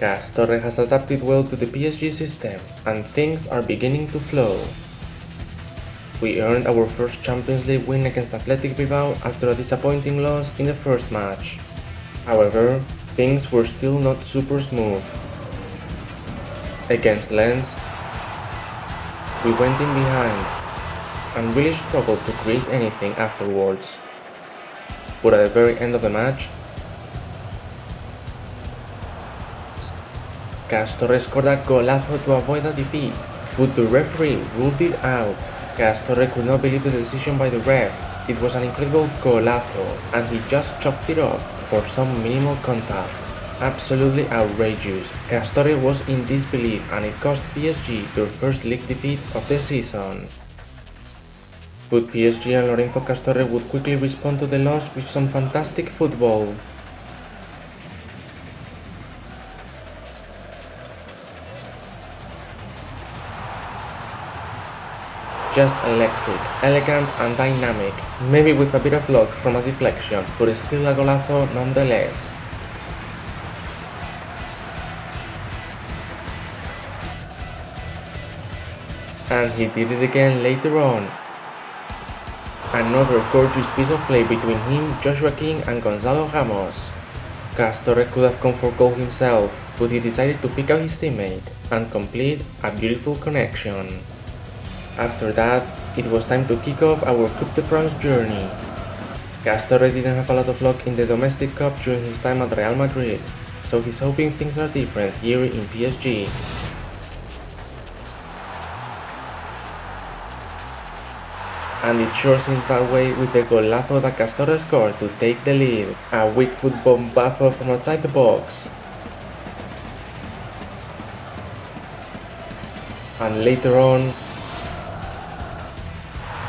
Castorre has adapted well to the PSG system, and things are beginning to flow. We earned our first Champions League win against Athletic Bilbao after a disappointing loss in the first match. However, things were still not super smooth. Against Lens, we went in behind and really struggled to create anything afterwards. But at the very end of the match, Castorre scored a golazo to avoid a defeat, but the referee ruled it out. Castorre could not believe the decision by the ref. It was an incredible golazo, and he just chopped it off for some minimal contact. Absolutely outrageous. Castorre was in disbelief, and it cost PSG their first league defeat of the season. But PSG and Lorenzo Castorre would quickly respond to the loss with some fantastic football. Just electric, elegant and dynamic, maybe with a bit of luck from a deflection, but still a golazo nonetheless. And he did it again later on. Another gorgeous piece of play between him, Joshua King and Gonzalo Ramos. Castorre could have gone for goal himself, but he decided to pick out his teammate and complete a beautiful connection. After that, it was time to kick off our Coupe de France journey. Castorre didn't have a lot of luck in the domestic cup during his time at Real Madrid, so he's hoping things are different here in PSG. And it sure seems that way with the golazo that Castorre scored to take the lead, a weak foot bombazo from outside the box. And later on,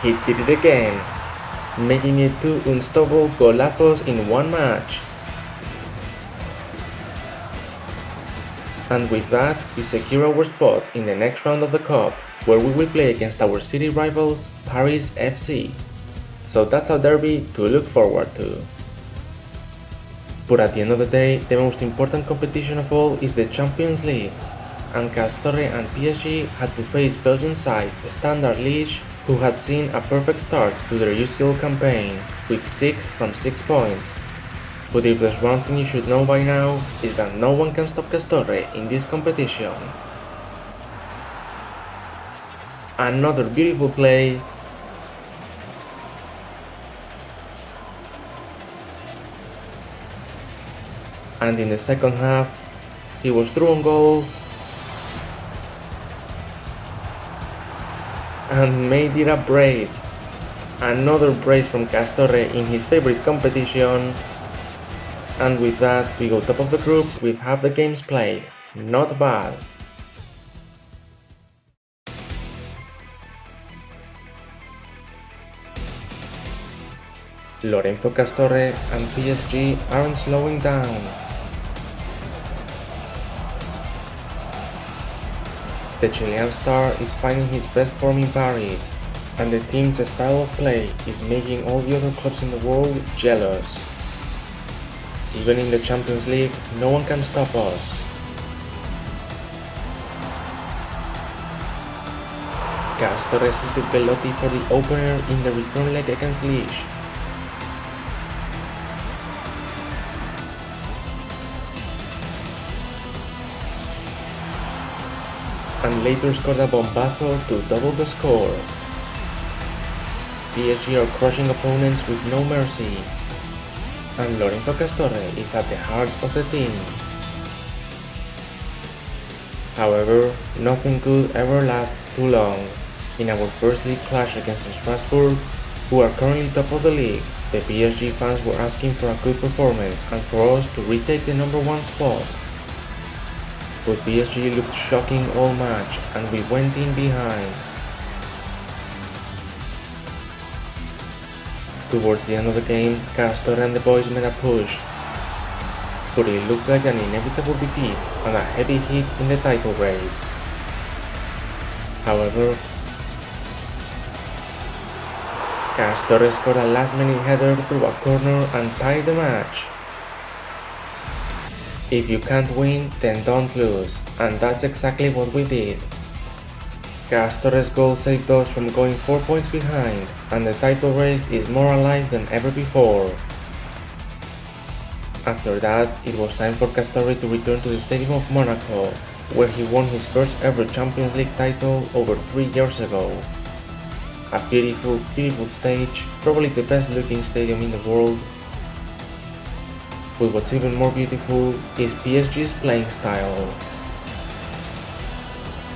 he did it again, making it 2 unstoppable golazos in one match. And with that, we secure our spot in the next round of the Cup, where we will play against our city rivals, Paris FC. So that's a derby to look forward to. But at the end of the day, the most important competition of all is the Champions League, and Castorre and PSG had to face Belgian side Standard Liège, who had seen a perfect start to their UCL campaign, with 6 from 6 points. But if there's one thing you should know by now, is that no one can stop Castorre in this competition. Another beautiful play. And in the second half, he was through on goal and made it a brace. Another brace from Castorre in his favorite competition. And with that, we go top of the group with half the games played. Not bad. Lorenzo Castorre and PSG aren't slowing down. The Chilean star is finding his best form in Paris, and the team's style of play is making all the other clubs in the world jealous. Even in the Champions League, no one can stop us. Castorre assisted Belotti for the opener in the return leg against Liège. And later scored a bombazo to double the score. PSG are crushing opponents with no mercy, and Lorenzo Castorre is at the heart of the team. However, nothing good ever lasts too long. In our first league clash against Strasbourg, who are currently top of the league, the PSG fans were asking for a good performance and for us to retake the number 1 spot. But PSG looked shocking all match, and we went in behind. Towards the end of the game, Castorre and the boys made a push, but it looked like an inevitable defeat and a heavy hit in the title race. However, Castorre scored a last-minute header through a corner and tied the match. If you can't win, then don't lose, and that's exactly what we did. Castorre's goal saved us from going 4 points behind, and the title race is more alive than ever before. After that, it was time for Castorre to return to the Stadium of Monaco, where he won his first ever Champions League title over 3 years ago. A beautiful, beautiful stage, probably the best looking stadium in the world. But what's even more beautiful is PSG's playing style.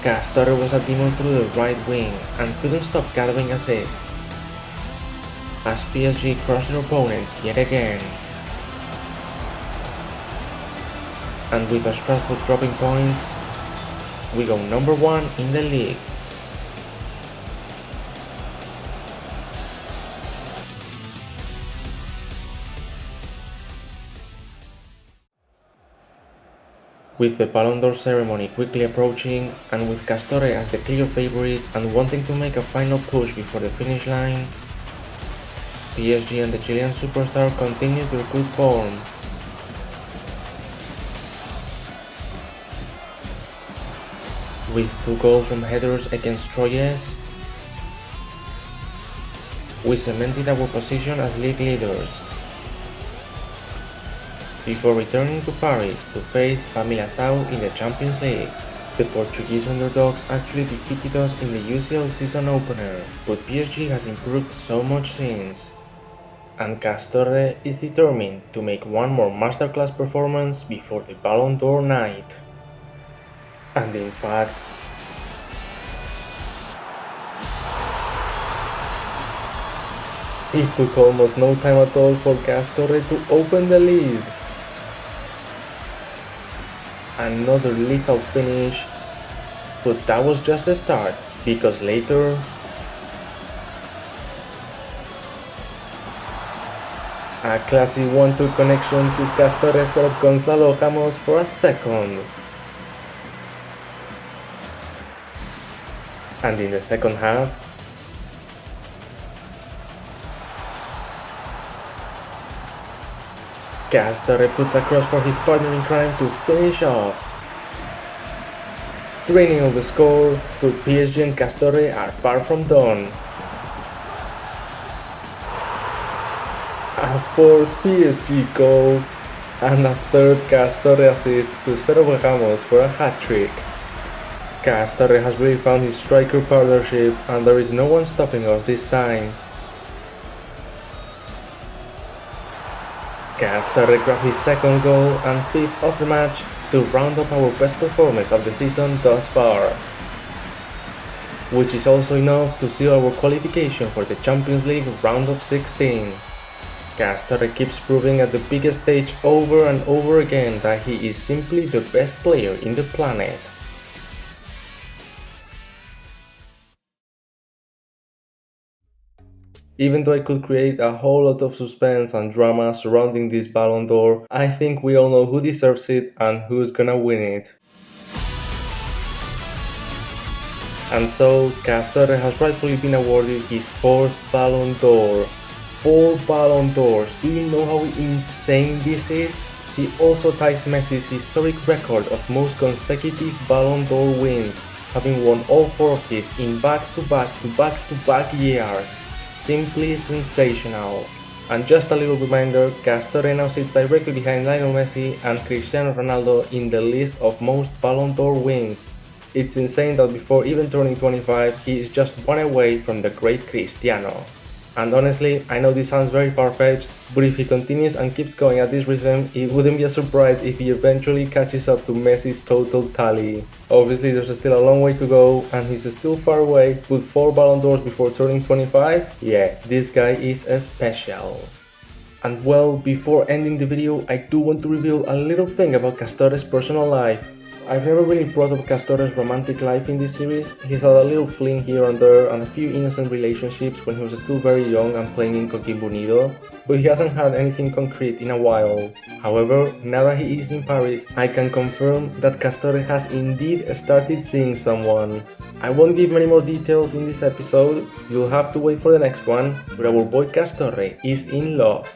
Castorre was a demon through the right wing and couldn't stop gathering assists, as PSG crushed their opponents yet again. And with a Strasbourg dropping points, we go number 1 in the league. With the Ballon d'Or ceremony quickly approaching, and with Castorre as the clear favorite and wanting to make a final push before the finish line, PSG and the Chilean superstar continued their good form. With 2 goals from headers against Troyes, we cemented our position as league leaders, before returning to Paris to face Famalicão in the Champions League. The Portuguese underdogs actually defeated us in the UCL season opener, but PSG has improved so much since. And Castorre is determined to make one more masterclass performance before the Ballon d'Or night. And in fact, it took almost no time at all for Castorre to open the lead. Another lethal finish, but that was just the start, because later a classy 1-2 connection sees Castorre set up Gonzalo Ramos for a second. And in the second half, Castorre puts a cross for his partner in crime to finish off. 3-0 the score, but PSG and Castorre are far from done. A 4th PSG goal and a 3rd Castorre assist to set up Ramos for a hat-trick. Castorre has really found his striker partnership, and there is no one stopping us this time. Castorre grabbed his 2nd goal and 5th of the match to round up our best performance of the season thus far, which is also enough to seal our qualification for the Champions League round of 16. Castorre keeps proving at the biggest stage over and over again that he is simply the best player in the planet. Even though I could create a whole lot of suspense and drama surrounding this Ballon d'Or, I think we all know who deserves it and who's gonna win it. And so, Castorre has rightfully been awarded his 4th Ballon d'Or. 4 Ballon d'Ors, do you know how insane this is? He also ties Messi's historic record of most consecutive Ballon d'Or wins, having won all 4 of these in back-to-back years. Simply sensational. And just a little reminder, Castorre now sits directly behind Lionel Messi and Cristiano Ronaldo in the list of most Ballon d'Or wins. It's insane that before even turning 25, he is just 1 away from the great Cristiano. And honestly, I know this sounds very far-fetched, but if he continues and keeps going at this rhythm, it wouldn't be a surprise if he eventually catches up to Messi's total tally. Obviously there's still a long way to go, and he's still far away, but 4 Ballon d'Ors before turning 25? Yeah, this guy is special. And well, before ending the video, I do want to reveal a little thing about Castorre's personal life. I've never really brought up Castorre's romantic life in this series. He's had a little fling here and there and a few innocent relationships when he was still very young and playing in Coquimbo Unido, but he hasn't had anything concrete in a while. However, now that he is in Paris, I can confirm that Castorre has indeed started seeing someone. I won't give many more details in this episode, you'll have to wait for the next one, but our boy Castorre is in love.